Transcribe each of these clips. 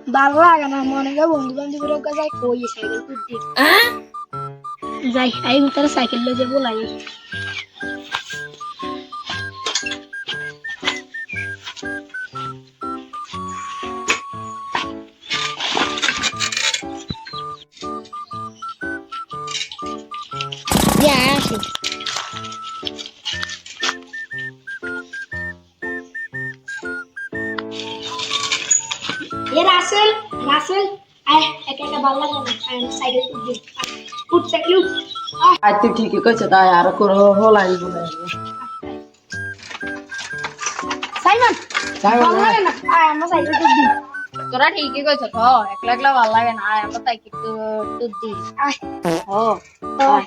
ভালো লাগে না মনে হয় বন্ধু বান্ধবের যাই কই সাইকেল তুলতে যাই আই ভিতরে সাইকেল লয়ে যাবো লাগে আসি ये रासेल रासेल आय एका एका बाल्ला ना साइड उठ उठ साइकिल उठ आज तो ठीक है कछ ता यार को होलाई बोले साइमन बाल्ला ना आय हम साइकिल उठ दी তোরা ঠিকই কইছ তো একলা একলা ভালো লাগে না আয় আমরা তাই একটু দুধ দি आय ও आय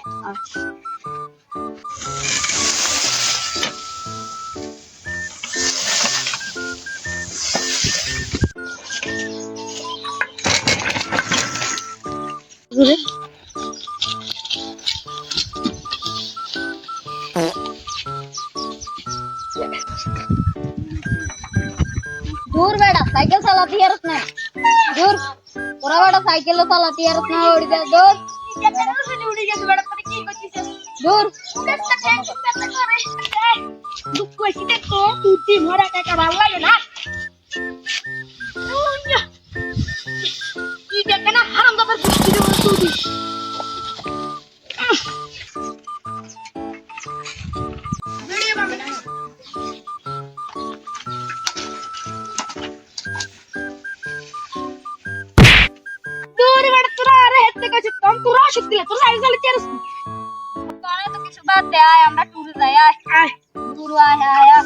ঘুরে दूर बेटा साइकिल चलाती है रखना दूर पूरा बेटा साइकिल चलाती है रखना उड़ जा दूर उड़ी जा बड़ा पर की कोची दूर दुख कोची ते तो टूटी मोरा का बाल्ला ना ये देखना हम तो पर कुछ की टूटी वीडियो बना दूर बड़ा रहे ते कुछ तुम तुरा शक्ति ले तुरा साइकिल चल তোরা তো কিছু বাদ দে আয় আমরা ট্যুরে যাই আয় आय दूर आया आया